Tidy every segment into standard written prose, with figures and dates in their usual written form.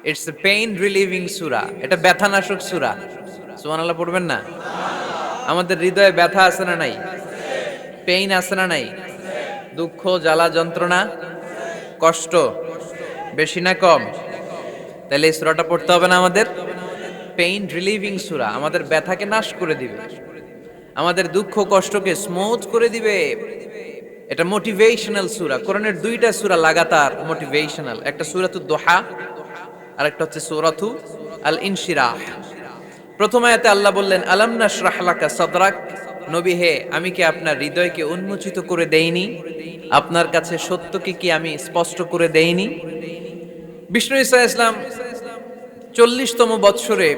It's a pain relieving সূরা, এটা ব্যথানাশক সূরা। সুবহানাল্লাহ পড়বেন না? আমাদের হৃদয়ে ব্যথা আছে না নাই? পেইন আছে না নাই? দুঃখ, জ্বালা, যন্ত্রণা, কষ্ট বেশি না কম? তাহলে এই সূরাটা পড়তে হবে না আমাদের? পেইন রিলিভিং সূরা, আমাদের ব্যথাকে নাশ করে দিবে, আমাদের দুঃখ কষ্টকে স্মুথ করে দিবে। এটা মোটিভেশনাল সূরা। কোরআনের দুইটা সূরা লাগাতার মোটিভেশনাল, একটা সূরাতুদ দোহা আর একটা হচ্ছে সূরাতু আল ইনশিরাহ। প্রথম আয়াতে আল্লাহ বললেন আলাম নাশরাহ লাকা সাদরাক, নবী হে আমি কি আপনার হৃদয়কে উন্মোচিত করে দেইনি, আপনার কাছে সত্যকে কি আমি স্পষ্ট করে দেইনি? বিষ্ণু ঈসা ইসলাম 40তম বৎসরে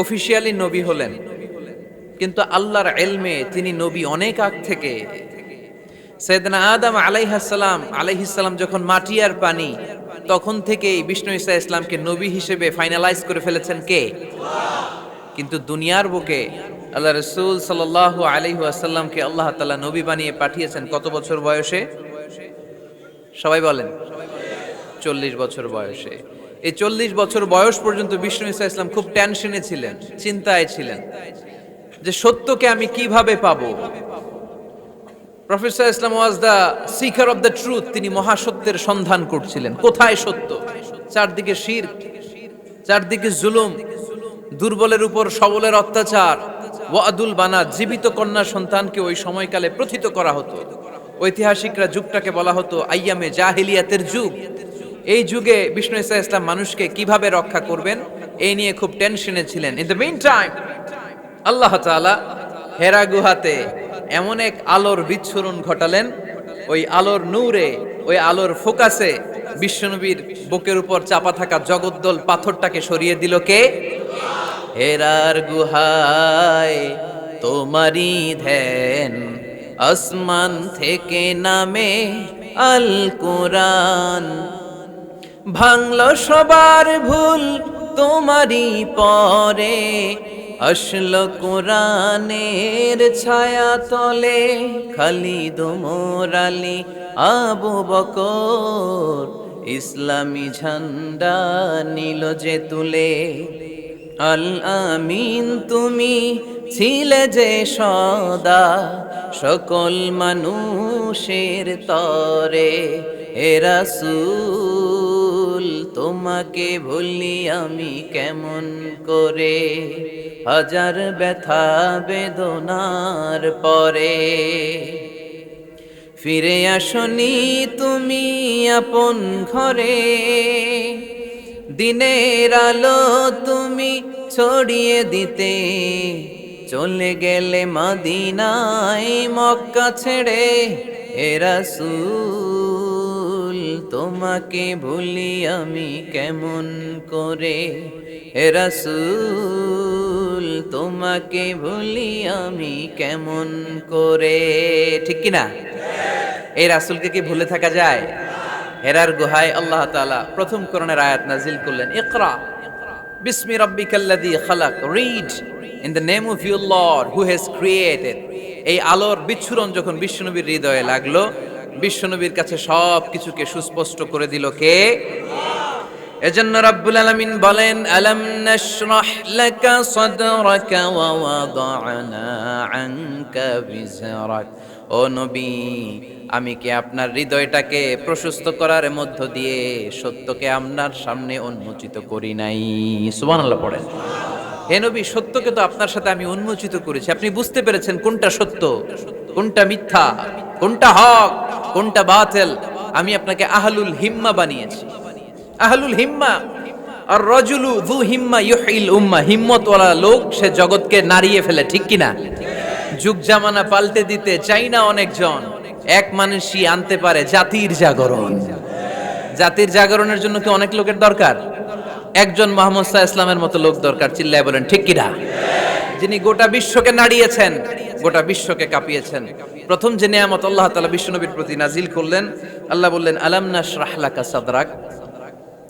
অফিসিয়ালি নবী হলেন, কিন্তু আল্লাহর ইলমে তিনি নবী অনেক আগ থেকে। সাইয়েদনা আদম আলাইহিস সালাম যখন মাটি আর পানি, তখন থেকেই বিষ্ণু ঈসা ইসলামকে নবী হিসেবে ফাইনালাইজ করে ফেলেছেন কে? কিন্তু দুনিয়ার বুকে আল্লাহ রাসূল সাল্লাল্লাহু আলাইহি ওয়াসাল্লামকে আল্লাহ তাআলা নবী বানিয়ে পাঠিয়েছেন কত বছর বয়সে? সবাই বলেন। 40 বছর বয়সে। এই 40 বছর বয়স পর্যন্ত বিষ্ণু ঈসা ইসলাম খুব টেনশনে ছিলেন, চিন্তায় ছিলেন যে সত্যকে আমি কিভাবে পাবো। Professor Islam was the seeker of the truth, তিনি মহাসত্যের সন্ধান করছিলেন। কোথায় সত্য? চারদিকে শিরক, চারদিকে জুলুম, দুর্বলের উপর সবলের অত্যাচার, ওয়াদুল বানাত, জীবিত কন্যা সন্তানকে ওই সময়কালে প্রথিত করা হতো। ঐতিহাসিকরা যুগটাকে বলা হতো আইয়ামে জাহিলিয়াতের যুগ। এই যুগে বিষ্ণু ঈসা ইসলাম মানুষকে কিভাবে রক্ষা করবেন এই নিয়ে খুব টেনশনে ছিলেন। ইন দ্য মিন টাইম আল্লাহ তাআলা হেরা গুহাতে এমন এক আলোর বিচ্ছুরণ ঘটালেন, ওই আলোর নূরে, ওই আলোর ফোকাসে বিশ্বনবীর বুকের উপর চাপা থাকা জগদ্দল পাথরটাকে সরিয়ে দিল কে? হেরার গুহায় তোমারই ধ্যান, আসমান থেকে নামে আল কোরআন, ভাঙলো সবার ভুল তোমারই পরে, আসলো কোরআনের ছায়া তলে, খালিদ ওমর আলী আবু বকর, ইসলামী ঝান্ডা নিল যে তুলে, আল আমিন তুমি ছিলে যে সদা, সকল মানুষের তরে, হে রাসূল তোমাকে ভুলি আমি কেমন করে, হাজার ব্যথা বেদনার পরে, ফিরে আসনি তুমি আপন ঘরে, দিনের আলো তুমি ছড়িয়ে দিতে, চলে গেলে মদিনায় মক্কা ছেড়ে, হে রাসূল তোমাকে ভুলি আমি কেমন করে, হে রাসূল তোমাকে ভুলি আমি কেমন করে। ঠিক কিনা? এই রাসূলকে কি ভুলে থাকা যায়? হেরার গুহায় আল্লাহ তাআলা প্রথম কোরআনের আয়াত নাজিল করলেন, ইকরা বিসমি রাব্বিকাল্লাযী খালাক, read in the name of your lord who has created. এই আলোর বিচ্ছুরণ যখন বিশ্বনবীর হৃদয়ে লাগলো, বিশ্বনবীর কাছে সব কিছুকে সুস্পষ্ট করে দিল কে? এজন্য রাব্বুল আলামিন বলেন আলাম নাশরাহ লাকা সাদরাকা ওয়া ওয়াদা'না আনকা বিজরাক, ও নবী আমি কি আপনার হৃদয়টাকে প্রশস্ত করার মধ্য দিয়ে সত্যকে আপনার সামনে উন্মোচিত করি নাই? সুবহানাল্লাহ পড়েন। হে নবী সত্যকে তো আপনার সাথে আমি উন্মোচিত করেছি, আপনি বুঝতে পেরেছেন কোনটা সত্য, কোনটা মিথ্যা, কোনটা হক, কোনটা বাতিল। আমি আপনাকে আহলুল হিম্মা বানিয়েছি। আহলুল হিম্মা আর রাজুলু যু হিম্মা ইউহিল উম্মাহ, হিম্মতওয়ালা লোক সে জগৎকে নাড়িয়ে ফেলে। ঠিক কিনা? যুগ জামানা পাল্টে দিতে চাই না অনেকজন, এক মানুষই আনতে পারে জাতির জাগরণ। জাতির জাগরণের জন্য কি অনেক লোকের দরকার? একজন মুহাম্মদ সাল্লাল্লাহু আলাইহি ওয়াসাল্লামের মতো লোক দরকার। চিল্লায় বলেন ঠিক কিনা? যিনি গোটা বিশ্বকে নাড়িয়েছেন, গোটা বিশ্বকে কাঁপিয়েছেন। প্রথম যে নিয়ামত আল্লাহ তাআলা বিশ্বনবীর প্রতি নাজিল করলেন, আল্লাহ বললেন আলাম নাশরাহ লাকা সাদরাক,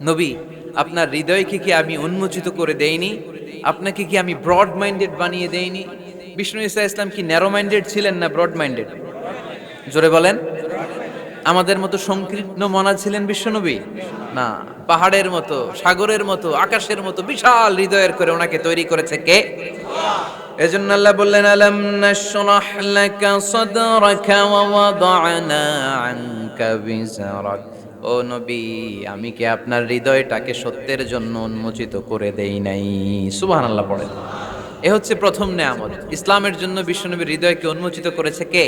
নবী আপনার হৃদয়কে কি আমি উন্মোচিত করে দেইনি? আপনাকে কি আমি ব্রড মাইন্ডেড বানিয়ে দেইনি? বিষ্ণু ঈসা ইসলাম কি ন্যারো মাইন্ডেড ছিলেন না ব্রড মাইন্ডেড? জোরে বলেন। আমাদের মতো সংকীর্ণ মনা ছিলেন বিশ্বনবী না, পাহাড়ের মতো, সাগরের মতো, আকাশের মতো বিশাল হৃদয়ের করে ওনাকে তৈরি করেছে কে? এজন্য আল্লাহ বললেন আলাম নাশরাহ লাকা সাদরাকা ওয়া ওয়াদা'না আনকা বিজরাক। ও নবী, আমি কি আপনার হৃদয়টাকে সত্যের জন্য উন্মোচিত করে দেই নাই? সুবহানাল্লাহ পড়েন। এ হচ্ছে প্রথম নেয়ামত, ইসলামের জন্য বিশ্বনবীর হৃদয়কে উন্মোচিত করেছে কে?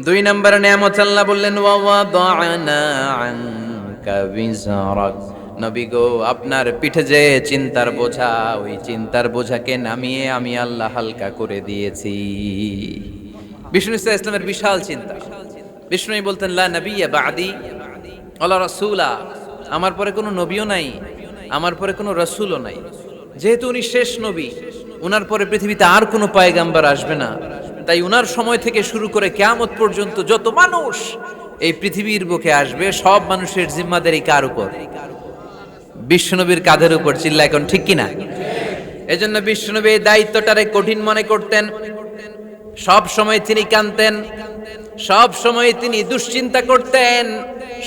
দুই নম্বর নেয়ামত আল্লাহ বললেন ওয়া ওয়াদা'না আনকা বিজরাক। নবী গো, আপনার পিঠে যে চিন্তার বোঝা, ওই চিন্তার বোঝাকে নামিয়ে আমি আল্লাহ হালকা করে দিয়েছি। বিষ্ণু ইসলামের বিশাল চিন্তা। বিষ্ণু বলতেন লা নবিয়্যা বা'দি ওয়ালা রাসূলা, আমার পরে কোনো নবীও নাই, আমার পরে কোনো রাসূলও নাই। যেহেতু উনি শেষ নবী, উনার পরে পৃথিবীতে আর কোনো পয়গাম্বার আসবে না, তাই উনার সময় থেকে শুরু করে কিয়ামত পর্যন্ত যত মানুষ এই পৃথিবীর বুকে আসবে, সব মানুষের জিম্মাদারি কার উপর? বিশ্বনবীর কাঁধের উপর। চিল্লা এখন ঠিক কিনা? এজন্য বিশ্বনবী এই দায়িত্বটারে কঠিন মনে করতেন। সব সময় তিনি কাঁদতেন, সব সময় তিনি দুশ্চিন্তা করতেন,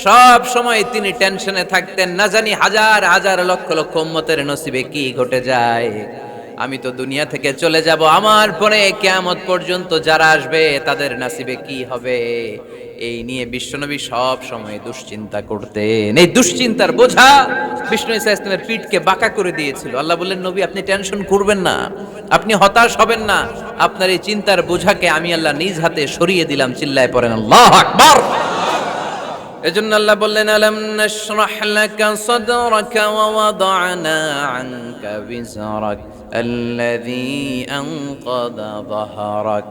সব সময় তিনি টেনশনে থাকতেন, না জানি হাজার হাজার লক্ষ লক্ষ উম্মতের নসিবে কি ঘটে যায়। আমি তো দুনিয়া থেকে চলে যাব, আমার পরে কিয়ামত পর্যন্ত যারা আসবে তাদের নসিবে কি হবে, এই নিয়ে বিশ্বনবী সব সময় দুশ্চিন্তা করতেন। এই দুশ্চিন্তার বোঝা বিষ্ণু ঈসা ইসলামের পিঠকে বাঁকা করে দিয়েছিল। আল্লাহ বললেন নবী, আপনি টেনশন করবেন না, আপনি হতাশ হবেন না, আপনার এই চিন্তার বোঝাকে আমি আল্লাহ নিজ হাতে সরিয়ে দিলাম। চিল্লায় পড়েন আল্লাহু আকবার। এজন্য আল্লাহ বললেন আলাম নাশরাহ লাকা সাদরাকা ওয়া ওয়াদা'না আনকা বিজরাক আল্লাযী আনকাযা যাহরাক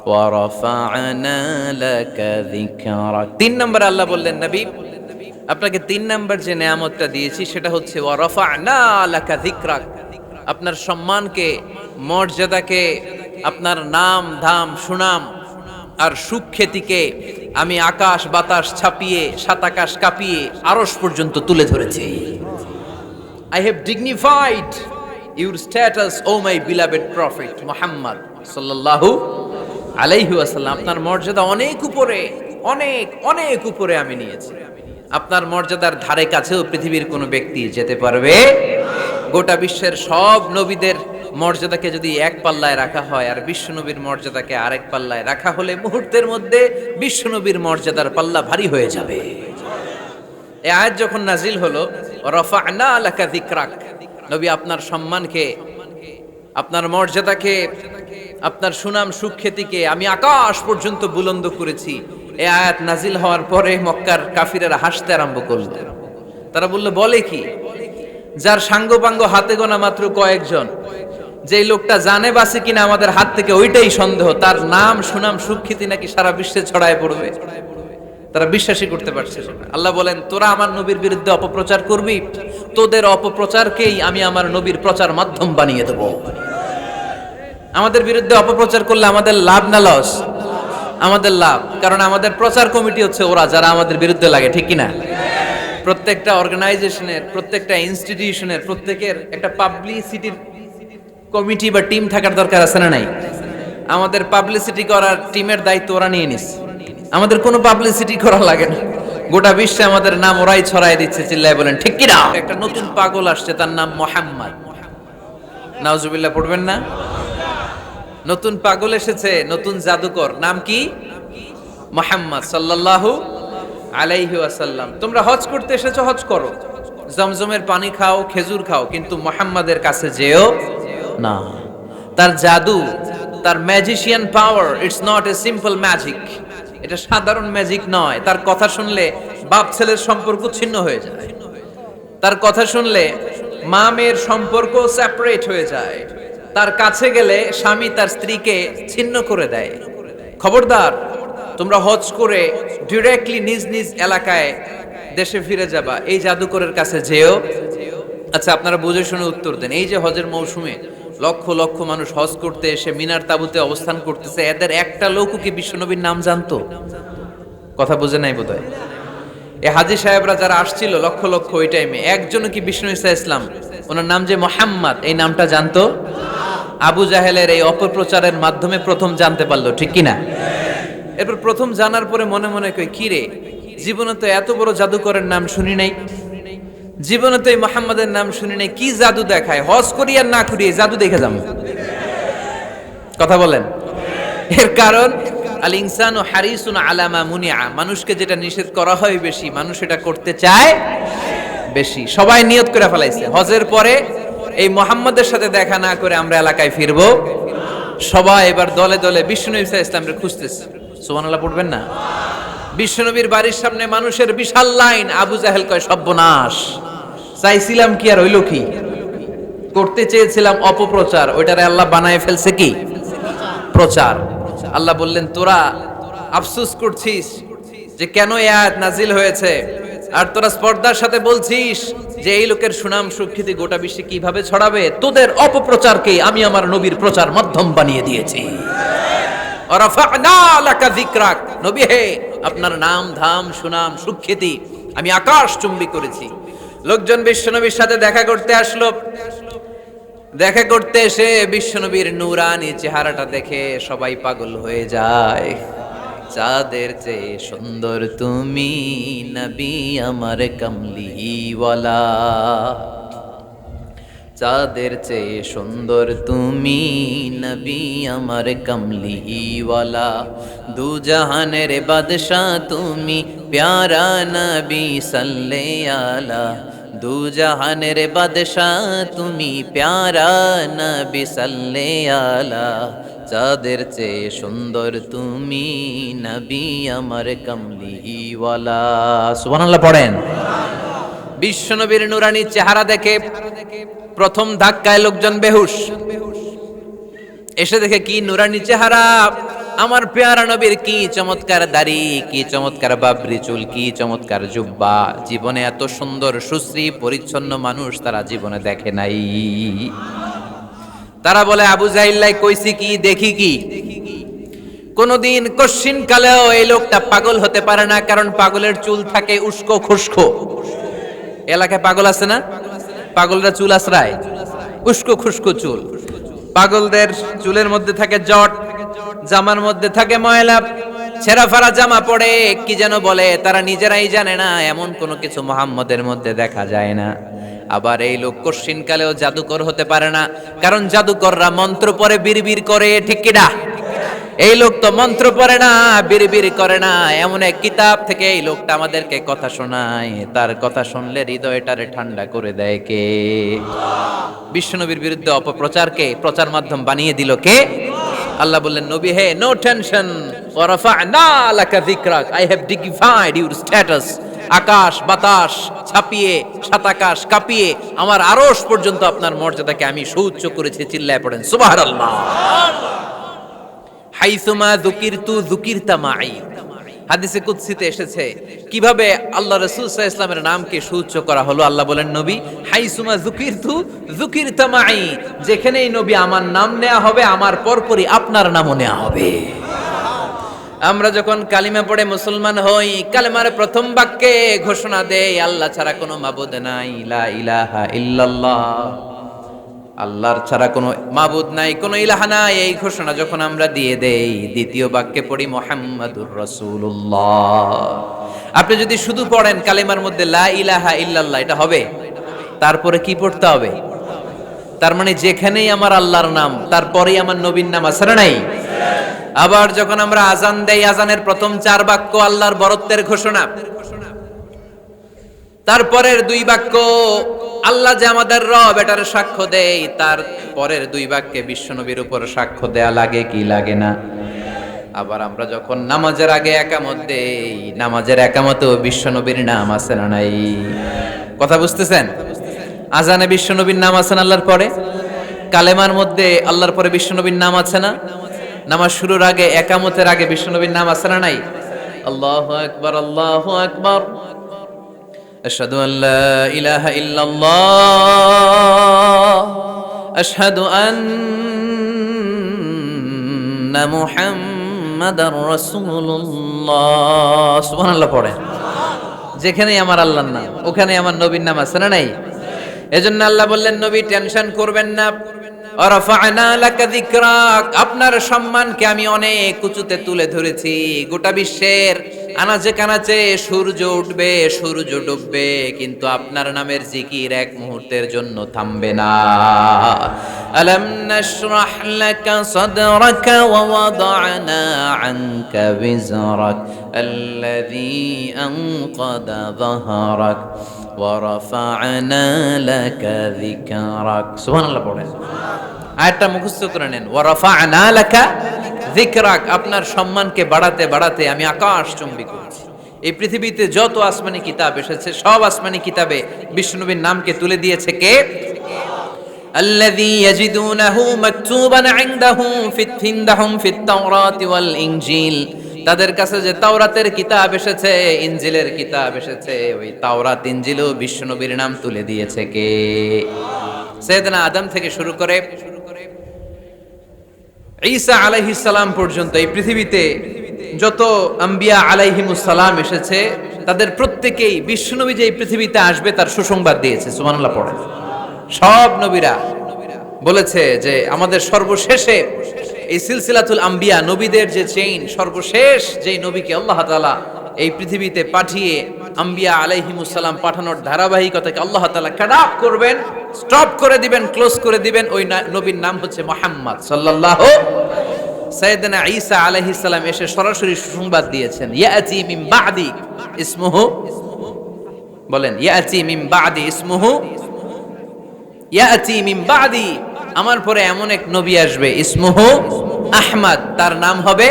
ওয়া রাফা'না লাকা যিকরাক। তিন নম্বর আল্লাহ বললেন নবী, আপনাকে তিন নম্বর যে নেয়ামতটা দিয়েছি সেটা হচ্ছে ওয়া রাফা'না লাকা যিকরাক। আপনার সম্মানকে, মর্যাদাকে, আপনার নাম ধাম সুনাম আর সুখ্যাতিকে আমি আকাশ বাতাস ছাপিয়ে, সাত আকাশ কাঁপিয়ে আরশ পর্যন্ত তুলে ধরেছি। I have dignified your status, O my beloved prophet Muhammad sallallahu আলাইহি ওয়াসাল্লাম। আপনার মর্যাদা অনেক উপরে, অনেক অনেক উপরে আমি নিয়েছি। আপনার মর্যাদার ধারে কাছেও পৃথিবীর কোনো ব্যক্তি যেতে পারবে। গোটা বিশ্বের সব নবীদের মর্যাদাকে যদি এক পাল্লায় রাখা হয় আর বিশ্বনবীর মর্যাদাকে আরেক পাল্লায় রাখা হলে মুহূর্তের মধ্যে বিশ্বনবীর মর্যাদার পাল্লা ভারী হয়ে যাবে। এই আয়াত যখন নাজিল হলো, রাফা'না লাকা যিকরাক, নবী আপনার সম্মানকে, আপনার মর্যাদাকে, আপনার সুনাম সুখ্যাতিকে আমি আকাশ পর্যন্ত বুলন্দ করেছি। এই আয়াত নাজিল হওয়ার পরে মক্কার কাফিরেরা হাসতে আরম্ভ করল। তারা বলল, বলে কি? যার সাঙ্গপাঙ্গ হাতে গোনা মাত্র কয়েকজন, যে লোকটা জানে বাসে কিনা আমাদের হাত থেকে ওইটাই সন্দেহ, তার নাম সুনাম সুখ্যাতি নাকি সারা বিশ্বে ছড়ায় পড়বে। তারা বিশ্বাসই করতে পারছে না। আল্লাহ বলেন, তোরা আমার নবীর বিরুদ্ধে অপপ্রচার করবি, তোদের অপপ্রচারকেই আমি আমার নবীর প্রচার মাধ্যম বানিয়ে দেব। আমাদের বিরুদ্ধে অপপ্রচার করলে আমাদের লাভ না লস? আমাদের লাভ, কারণ আমাদের প্রচার কমিটি হচ্ছে ওরা যারা আমাদের বিরুদ্ধে লাগে, ঠিক কিনা? প্রত্যেকটা অর্গানাইজেশনের, প্রত্যেকটা ইনস্টিটিউশনের, প্রত্যেকের একটা পাবলিসিটির কমিটি বা টিম থাকার দরকার আছে না নাই? আমাদের পাবলিসিটি করার টিমের দায়িত্ব ওরা নিয়ে নিস। আমাদের কোনো পাবলিসিটি করা লাগে না, গোটা বিশ্বে আমাদের নাম ওরাই ছড়াই দিচ্ছে। চিল্লায় বলেন ঠিক কিনা? একটা নতুন পাগল আসছে, তার নাম মুহাম্মদ। নাউজুবিল্লাহ পড়বেন না? নতুন পাগল এসেছে, নতুন জাদুকর, নাম কি? মুহাম্মদ সাল্লাল্লাহু আলাইহি ওয়াসাল্লাম। তোমরা হজ করতে এসেছো, হজ করো, জমজমের পানি খাও, খেজুর খাও, কিন্তু মুহাম্মাদের কাছে যেও না। তার জাদু, তার magician power, it's not a simple magic. এটা সাধারণ ম্যাজিক নয়। তার কথা শুনলে বাপ ছেলের সম্পর্ক ছিন্ন হয়ে যায়। তার কথা শুনলে মা মেয়ের সম্পর্ক সেপারেট হয়ে যায়। তার কাছে গেলে স্বামী তার স্ত্রীকে ছিন্ন করে দেয়। খবরদার, তোমরা হজ করে ডিরেক্টলি নিজ নিজ এলাকায় দেশে ফিরে যাবা, এই জাদুকরের কাছে যেও। আচ্ছা, আপনারা বুঝে শুনে উত্তর দেন। এই যে হজের মৌসুমে লক্ষ লক্ষ মানুষ হজ করতে এসে মিনার তাঁবুতে অবস্থান করতেছে, এদের একটা লোকও কি বিশ্বনবীর নাম জানতো? কথা বুঝে নাই বোধহয়। এই হাজী সাহেবরা যারা আসছিল লক্ষ লক্ষ, ওই টাইমে একজনও কি বিষ্ণু ঈসা ইসলাম, ওনার নাম যে মুহাম্মদ, এই নামটা জানতো? আবু জাহেলের এই অপপ্রচারের মাধ্যমে প্রথম জানতে পারলো, ঠিক কিনা? এরপর প্রথম জানার পরে মনে মনে কই, কি রে, জীবনে তো এত বড় জাদুকরের নাম শুনি নাই, জীবনে তো এই মুহাম্মাদের নাম শুনি নাই, কি জাদু দেখায়, হজ করি আর না করি জাদু দেখে যাবো। কথা বলেন। এর কারণ আল ইনসানু হারিসুন আলা মা মুনিআ, মানুষকে যেটা নিষেধ করা হয় বেশি মানুষ এটা করতে চায় বেশি। সবাই নিয়ত করে ফেলাইছে হজের পরে এই মুহাম্মাদের সাথে দেখা না করে আমরা এলাকায় ফিরবো। সবাই এবার দলে দলে বিশ্বনবী সাল্লাল্লাহু আলাইহি ওয়াসাল্লামকে খুঁজতেছে। সুবহানাল্লাহ পড়বেন না? বিশ্বনবীর বাড়ির সামনে মানুষের বিশাল লাইন। আবু জাহেল কয় সর্বনাশ, চাইছিলাম কি আর হইল কি, করতে চেয়েছিলাম অপপ্রচার, ওইটারে আল্লাহ বানায় ফেলছে কি প্রচার। আল্লাহ বললেন তোরা আফসোস করছিস যে কেন এই আয়াত নাজিল হয়েছে, আর তোরা স্পর্ধার সাথে বলছিস যে এই লোকের সুনাম সুখ্যাতি গোটা বিশ্বে কিভাবে ছড়াবে, তোদের অপপ্রচারকে আমি আমার নবীর প্রচার মাধ্যম বানিয়ে দিয়েছি। ওয়ারাফা'না লাকা যিকরাক, নবী হে আপনার নাম ধাম সুনাম সুখ্যাতি আমি আকাশ চুম্বি করেছি। লোকজন বিশ্বনবীর সাথে দেখা করতে আসলো। দেখা করতে এসে বিশ্বনবীর নূরানি চেহারাটা দেখে সবাই পাগল হয়ে যায়। চাঁদের চেয়ে সুন্দর তুমি নবী আমার কমলিওয়ালা, চাঁদের চেয়ে সুন্দর তুমি নবী আমার কমলিওয়ালা, দু জাহানের বাদশাহ তুমি প্যারা নবী সাল্লাল্লাহু আলা, দু জাহানের বাদশাহ তুমি প্যারা নবী সাল্লাল্লাহু আলা, চাঁদের চেয়ে সুন্দর তুমি নবী আমার কমলিওয়ালা। সুবহানাল্লাহ পড়েন। বিশ্বনবীর নুরানি চেহারা দেখে প্রথম ধাক্কায় লোকজন বেহুশ। এসে দেখে কি নুরানি চেহারা, আমার পেয়ারা নবীর কি চমৎকার দাড়ি, কি চমৎকার বাবরি চুল, কি চমৎকার জুব্বা। জীবনে এত সুন্দর সুশ্রী পরিচ্ছন্ন মানুষ তারা জীবনে দেখে নাই। তারা বলে আবু জাহিল্লাই কইছি কি দেখি কি, কোনদিন কশ্চিন কালেও এই লোকটা পাগল হতে পারে না, কারণ পাগলের চুল থাকে উস্কো খুস্কো। এলাকায় পাগল আছে না, পাগলরা চুল আশ্রায় উস্কো খুস্কো চুল। পাগলদের চুলের মধ্যে থাকে জট, জামার মধ্যে থাকে ময়লা, ছেঁড়া ফাড়া জামা পড়ে, কি যেন বলে তারা নিজেরাই জানে না, এমন কোনো কিছু মুহাম্মদের মধ্যে দেখা যায় না। আবার এই লোক কশ্চিন কালেও জাদুকর হতে পারে না, কারণ জাদুকররা মন্ত্র পড়ে বিড়বিড় করে, ঠিক কিনা? এই লোক তো মন্ত্র পড়ে না, বিড়বিড় করে না। এমন এক কিতাব থেকে এই লোকটা আমাদেরকে কথা শোনায়, তার কথা শুনলে হৃদয়টারে ঠান্ডা করে দেয় কে? বিশ্বনবীর বিরুদ্ধে অপপ্রচারকে প্রচার মাধ্যম বানিয়ে দিল কে? আল্লাহ বললেন নবী হে নো টেনশন, ওয়ারাফা'না লাকা যিকরাক, I have dignified your status. আকাশ বাতাস ছাপিয়ে, সাত আকাশ কাঁপিয়ে আমার আরশ পর্যন্ত আপনার মর্যাদাকে আমি সুউচ্চ করেছি। চিল্লায় পড়েন সুবহানাল্লাহ। হাইসুমা যুকিরতু যুকিরতা মাই, হাদিসে কুদসিতে এসেছে কিভাবে আল্লাহ রাসূল সাল্লাল্লাহু আলাইহি ওয়াসাল্লামের নামকে সুউচ্চ করা হলো। আল্লাহ বলেন নবী হাইসুমা যুকিরতু যুকিরতা মাই, যেখানেই নবী আমার নাম নেওয়া হবে আমার পরপরই আপনার নামও নেওয়া হবে। আমরা যখন কালিমা পড়ে মুসলমান হই, কালেমার প্রথম বাক্যে ঘোষণা দেই আল্লাহ ছাড়া কোনো মাবুদ নাই, লা ইলাহা ইল্লাল্লাহ, আল্লাহর ছাড়া কোনো মাবুদ নাই, কোনো ইলাহা নাই। এই ঘোষণা যখন আমরা দিয়ে দেই, দ্বিতীয় বাক্যে পড়ি মুহাম্মাদুর রাসূলুল্লাহ। আপনি যদি শুধু পড়েন কালেমার মধ্যে লা ইলাহা ইল্লাল্লাহ, এটা হবে? তারপরে কি পড়তে হবে? তার মানে যেখানেই আমার আল্লাহর নাম তারপরেই আমার নবীর নাম আছে না নাই? আবার যখন আমরা আজান দেই, আজানের প্রথম চার বাক্য আল্লাহর বরত্বের ঘোষণা, তারপরের দুই বাক্য আল্লাহ যে আমাদের রব এটার সাক্ষ্য দেয়, তার পরের দুই বাক্যে বিশ্বনবীর উপর সাক্ষ্য দেয়া লাগে কি লাগে না? আবার আমরা যখন নামাজের আগে একামত দেই, নামাজের একামতেও বিশ্বনবীর নাম আছে না নাই? কথা বুঝতেছেন? আজানে বিশ্বনবীর নাম আছে না আল্লাহর পরে? কালেমার মধ্যে আল্লাহর পরে বিশ্বনবীর নাম আছে না? নামাজ শুরুর আগে একামতের আগে বিশ্বনবীর নাম আছে না নাই? আল্লাহু আকবার, আল্লাহু আকবার, আশহাদু আল্লা ইলাহা ইল্লাল্লাহ, আশহাদু আন্না মুহাম্মাদার রাসূলুল্লাহ। সুবহানাল্লাহ পড়েন। যেখানেই আমার আল্লাহর নাম ওখানে আমার নবীর নাম আছে না নাই? এজন্য আল্লাহ বললেন নবী টেনশন করবেন না, ওয়ারাফা'না লাকা যিকরাক, আপনার সম্মানকে আমি অনেক উঁচুতে তুলে ধরেছি। গোটা বিশ্বের আনাচে কানাচে সূর্য উঠবে, সূর্য ডুববে, কিন্তু আপনার নামের জিকির এক মুহূর্তের জন্য থামবে না। আলাম নাশরাহ লাকা সাদরাকা ওয়া ওয়াদা'না আনকা বিজরাক আল্লাযী আনকাদা যাহরাক ওয়া রাফা'না লাকা যিকরাক। সুবহানাল্লাহ পড়েন। আয়াতটা মুখস্থ করে নেন। ওয়া রাফা'না লাকা যিকরাক, আপনার সম্মানকে বাড়াতে বাড়াতে আমি আকাশ চুম্বি করেছি। এই পৃথিবীতে যত আসমানি কিতাব এসেছে সব আসমানি কিতাবে বিশ্বনবীর নামকে তুলে দিয়েছে কে? আল্লাযী ইয়াজিদুনাহু মাকতুবান ইনদাহুম ফিত তাওরাতি ওয়াল ইনজিল, তাদের কাছে যে তাওরাতের কিতাব এসেছে, ইনজিলের কিতাব এসেছে, ওই তাওরাত ইনজিলও বিশ্বনবীর নাম তুলে দিয়েছে কে? সাইয়েদনা আদম থেকে শুরু করে ঈসা আলাইহিস সালাম পর্যন্ত এই পৃথিবীতে যত আম্বিয়া আলাইহিমুস সালাম এসেছে, তাদের প্রত্যেকেই বিশ্বনবী যে এই পৃথিবীতে আসবে তার সুসংবাদ দিয়েছে। সুবহানাল্লাহ পড়েন। সব নবীরা বলেছে যে আমাদের সর্বশেষে এই সিলসিলাতুল আম্বিয়া, নবীদের যে চেইন, সর্বশেষ যেই নবীকে আল্লাহ তাআলা এই পৃথিবীতে পাঠিয়ে আম্বিয়া আলাইহিমুস সালাম পাঠানোর ধারাবাহিকতাকে আল্লাহ তাআলা কাট অফ করবেন, স্টপ করে দিবেন, ক্লোজ করে দিবেন, ওই নবীর নাম হচ্ছে মুহাম্মদ সাল্লাল্লাহু। সাইয়েদনা ঈসা আলাইহিস সালাম এসে সরাসরি সুসংবাদ দিয়েছেন, ইয়াতি মিন বাদি ইসমুহু, বলেন ইয়াতি মিন বাদি ইসমুহু, ইয়াতি মিন বাদি, আমার পরে এমন এক নবী আসবে, ইসমুহু আহমদ, তার নাম হবে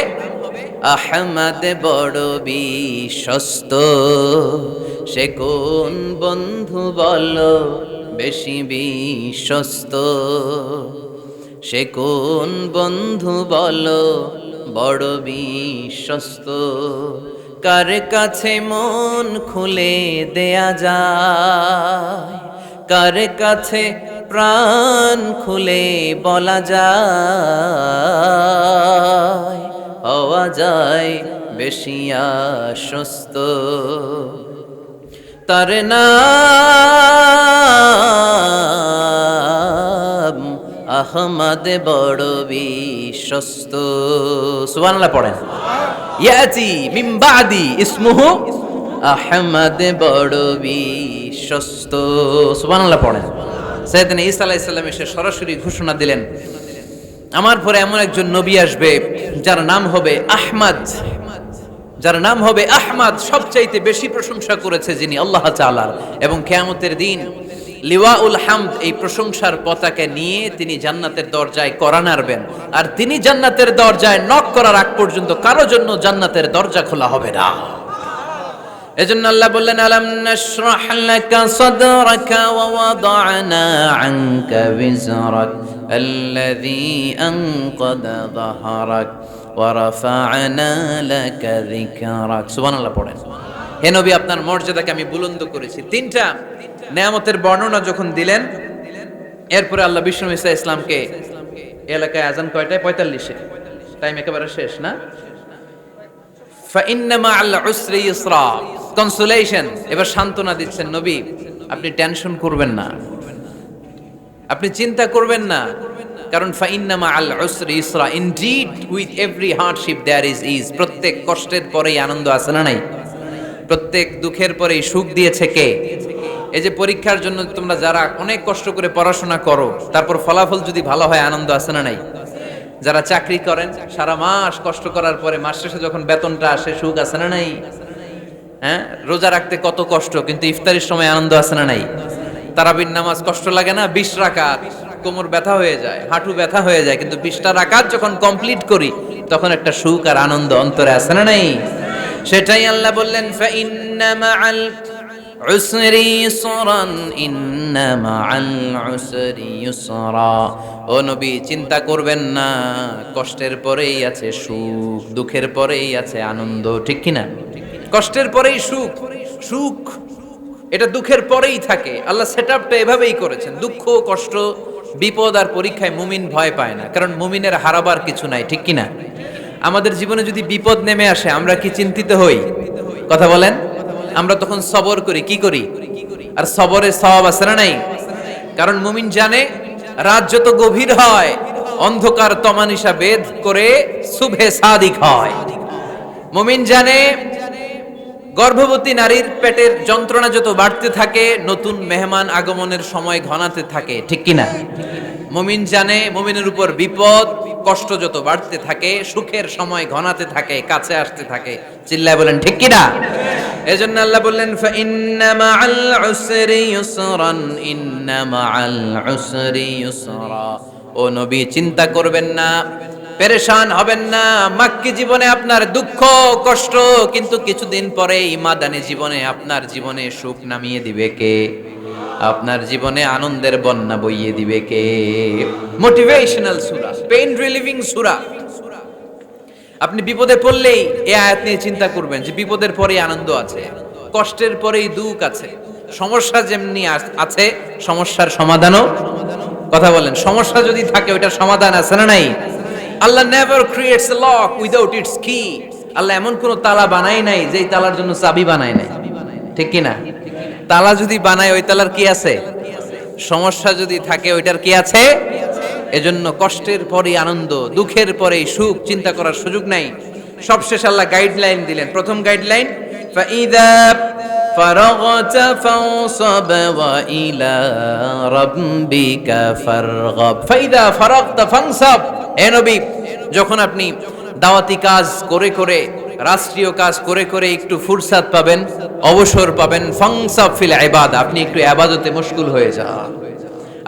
আহমদ। বড় বিশ্বস্ত সে কোন বন্ধু বলো, বেশি বিশ্বস্ত সে কোন বন্ধু বলো, বড় বিশ্বস্ত, কার কাছে মন খুলে দেয়া যায়, কার কাছে প্রাণ খুলে বলা যায়, হওয়া যায় বেশি আশ্বস্ত। তার নাম আহমদ, বড় বিশ্বস্ত। সুবহানাল্লাহ পড়েন। ইয়াতি মিন বাদি ইসমুহু আহমদ, বড় বিশ্বস্ত। সুবহানাল্লাহ পড়েন। সাইয়েদনা ঈসা আলাইহিস সালাম এসে সরাসরি ঘোষণা দিলেন, আমার পরে এমন একজন নবী আসবে যার নাম হবে আহমদ, যার নাম হবে আহমদ। সবচাইতে বেশি প্রশংসা করেছে যিনি, আল্লাহ তাআলা। এবং কিয়ামতের দিন লিওয়াউল হামদ, এই প্রশংসার পতাকা নিয়ে তিনি জান্নাতের দরজায় কড়া নাড়বেন, আর তিনি জান্নাতের দরজায় নক করার আগ পর্যন্ত কারো জন্য জান্নাতের দরজা খোলা হবে না। এজন্য আল্লাহ বললেন, আলাম নাশরাহ লাকা সাদরাকা ওয়া ওয়াদা'না আনকা বিজরাক আল্লাযী আনকাদা যাহরাক ওয়া রাফা'না লাকা যিকরাক। সুবহানাল্লাহ পড়েন। হে নবী, আপনার মর্যাদাকে আমি বুলন্দ করেছি। তিনটা নেয়ামতের বর্ণনা যখন দিলেন, এরপরে আল্লাহ বিষ্ণু ঈসা ইসলামকে, এলাকায় আজান কয়টায়? 45-এ, টাইম একেবারে শেষ না? ফাইন্না মা'আল উসরি ইসরা, কনসোলেশন। এবার সান্ত্বনা দিচ্ছেন, নবী আপনি টেনশন করবেন না, আপনি চিন্তা করবেন না, কারণ ফাইন্না মা'আল উসরি ইসরা, indeed with every hardship there is ease. প্রত্যেক কষ্টের পরেই আনন্দ আছে না নাই? প্রত্যেক দুঃখের পরেই সুখ দিয়েছে কে? এই যে পরীক্ষার জন্য তোমরা যারা অনেক কষ্ট করে পড়াশোনা করো, তারপর ফলাফল যদি ভালো হয়, আনন্দ আছে না নাই? যারা চাকরি করেন, সারা মাস কষ্ট করার পরে মাস শেষে যখন বেতনটা আসে, সুখ আছে না নাই? হ্যাঁ, রোজা রাখতে কত কষ্ট, কিন্তু ইফতারির সময় আনন্দ আছে না নাই? তারাবির নামাজ কষ্ট লাগে না? 20 রাকাত, কোমর ব্যথা হয়ে যায়, হাঁটু ব্যথা হয়ে যায়, কিন্তু 20টা রাকাত যখন কমপ্লিট করি তখন একটা সুখ আর আনন্দ অন্তরে আছে না নাই? সেটাই আল্লাহ বললেন, ফাইন্না মা'আল উসরি ইসরান ইন্না মা'আল উসরি ইসরা। ও নবী, চিন্তা করবেন না, কষ্টের পরেই আছে সুখ, দুঃখের পরেই আছে আনন্দ। ঠিক কি না? কষ্টের পরেই সুখ, সুখ এটা দুঃখের পরেই থাকে। আল্লাহ সেটআপটা এভাবেই করেছেন। দুঃখ, কষ্ট, বিপদ আর পরীক্ষায় মুমিন ভয় পায় না, কারণ মুমিনের হারাবার কিছু নাই। ঠিক কি না? আমাদের জীবনে যদি বিপদ নেমে আসে, আমরা কি চিন্তিত হই? কথা বলেন। আমরা তখন সবর করি, কি করি? আর সবরে সওয়াব আছে না নাই? কারণ মুমিন জানে, রাত যত গভীর হয়, অন্ধকার তমানিসা বেদ করে সুবহে সাদিক হয়। মুমিন জানে, গর্ভবতী নারীর পেটের যন্ত্রণা যত বাড়তে থাকে, নতুন মেহমান আগমনের সময় ঘনাতে থাকে, ঠিক কিনা? মুমিন জানে মুমিনের উপর বিপদ কষ্ট যত বাড়তে থাকে, সুখের সময় ঘনাতে থাকে, কাছে আসতে থাকে। চিল্লায় বলেন ঠিক কিনা? এজন্য আল্লাহ বললেন ফাইন্না মাআল উসরি ইউসরান, ইন্না মাআল উসরি ইউসরা। ও নবী, চিন্তা করবেন না, পেরেশান হবেন না। মাক্কি জীবনে আপনার দুঃখ কষ্ট, কিন্তু কিছুদিন পরে মাদানী জীবনে আপনার জীবনে সুখ নামিয়ে দিবে কে? আপনার জীবনে আনন্দের বন্যা বইয়ে দিবে কে? মোটিভেশনাল সূরা, পেইন রিলিভিং সূরা। আপনি বিপদে পড়লেই এই আয়াত নিয়ে চিন্তা করবেন যে বিপদের পরেই আনন্দ আছে, কষ্টের পরেই দুঃখ আছে। সমস্যা যেমনি আছে, সমস্যার সমাধানও। কথা বলেন, সমস্যা যদি থাকে ওইটার সমাধান আছে না নাই? Allah never creates a lock without its key. Allah এমন কোন তালা বানায় নাই যেই তালার জন্য চাবি বানায় নাই, ঠিক কি না? তালা যদি বানায় ওই তালার কি আছে? সমস্যা যদি থাকে ওইটার কি আছে? এজন্য কষ্টের পরে আনন্দ, দুঃখের পরে সুখ চিন্তা করার সুযোগ নাই। সবশেষ আল্লাহ গাইডলাইন দিলেন। প্রথম গাইডলাইন, ফাইদা ফারাগতা ফানসাব ওয়া ইলা রাব্বিকা ফারগাব। ফাইদা ফারাগতা ফানসাব। হে নবী, যখন আপনি দাওয়াতি কাজ করে করে, রাষ্ট্রীয় কাজ করে করে একটু ফুরসাত পাবেন, অবসর পাবেন, ফানসাব ফিল ইবাদা, আপনি একটু ইবাদতে মশগুল হয়ে যান,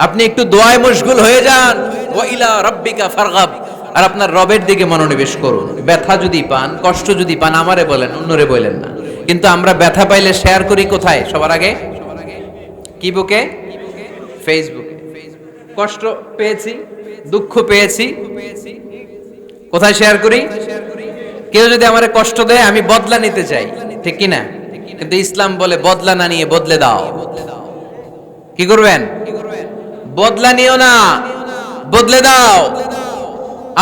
আপনি একটু দোয়ায় মশগুল হয়ে যান। ওয়া ইলা রাব্বিকা ফারগাব, আর আপনার রবের দিকে মনোনিবেশ করুন। ব্যথা যদি পান, কষ্ট যদি পান, আমারে বলেন, অন্যরে বলেন না। কিন্তু আমরা ব্যথা পাইলে শেয়ার করি কোথায়? সবার আগে কি বুকে? ফেসবুকে। কষ্ট পেয়েছি, দুঃখ পেয়েছি, কোথায় শেয়ার করি? কেউ যদি আমারে কষ্ট দেয় আমি বদলা নিতে চাই, ঠিক কি না? কিন্তু ইসলাম বলে বদলা না নিয়ে বদলে দাও। কি করবেন? বদলা নিও না, বদলে দাও।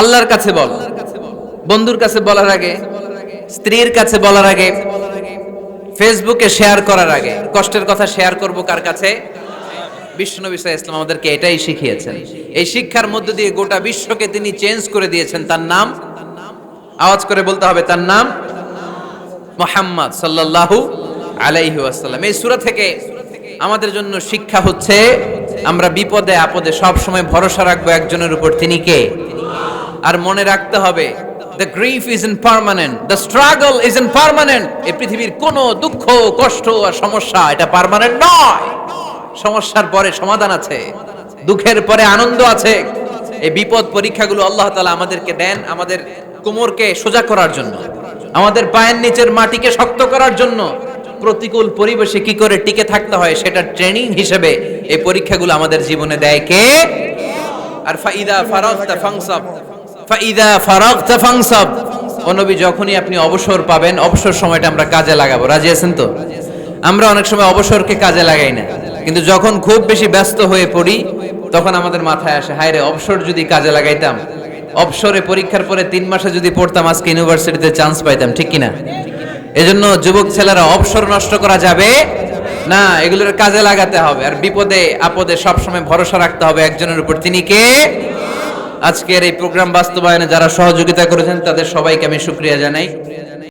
আল্লাহর কাছে বল, বন্ধুর কাছে বলার আগে, স্ত্রীর কাছে বলার আগে, ফেসবুকে শেয়ার করার আগে কষ্টের কথা শেয়ার করব কার কাছে? বিশ্বনবী সাল্লাল্লাহু আলাইহি ওয়াসাল্লাম আমাদেরকে এটাই শিখিয়েছেন। এই শিক্ষার মধ্য দিয়ে গোটা বিশ্বকে তিনি চেঞ্জ করে দিয়েছেন। তার নাম আওয়াজ করে বলতে হবে, তার নাম মুহাম্মদ সাল্লাল্লাহু আলাইহি ওয়াসাল্লাম। এই সূরা থেকে আমাদের জন্য শিক্ষা হচ্ছে, আমরা বিপদে আপদে সব সময় ভরসা রাখবো একজনের উপর, তিনি কে? আর মনে রাখতে হবে, the grief isn't permanent, the struggle isn't permanent. এই পৃথিবীর কোনো দুঃখ কষ্ট আর সমস্যা এটা পার্মানেন্ট নয়। সমস্যার পরে সমাধান আছে, দুঃখের পরে আনন্দ আছে। এই বিপদ পরীক্ষাগুলো আল্লাহ তাআলা আমাদেরকে দেন আমাদের কোমরকে সোজা করার জন্য, আমাদের পায়ের নিচের মাটিকে শক্ত করার জন্য। প্রতিকূল পরিবেশে কি করে টিকে থাকতে হয় সেটা ট্রেনিং হিসেবে এই পরীক্ষাগুলো আমাদের জীবনে দেয় কে? আর ফাইদা ফারাগতা ফানসাব, ফাইদা ফারাগতা ফানসাব। ও নবী, যখনই আপনি অবসর পাবেন, অবসর সময়টা আমরা কাজে লাগাবো। রাজি আছেন তো? আমরা অনেক সময় অবসরকে কাজে লাগাই না, কিন্তু যখন খুব বেশি ব্যস্ত হয়ে পড়ি তখন আমাদের মাথায় আসে, হায় রে, অবসর যদি কাজে লাগাইতাম, অবসরে পরীক্ষার পরে 3 মাসে যদি পড়তাম, আজকে ইউনিভার্সিটিতে চান্স পাইতাম, ঠিক কিনা? এজন্য যুবক ছেলেরা অবসর নষ্ট করা যাবে না, এগুলোর কাজে লাগাতে হবে। আর বিপদে আপদে সবসময় ভরসা রাখতে হবে একজনের উপর, তিনি কে? আজকের এই প্রোগ্রাম বাস্তবায়নে যারা সহযোগিতা করেছেন তাদের সবাইকে আমি শুকরিয়া জানাই।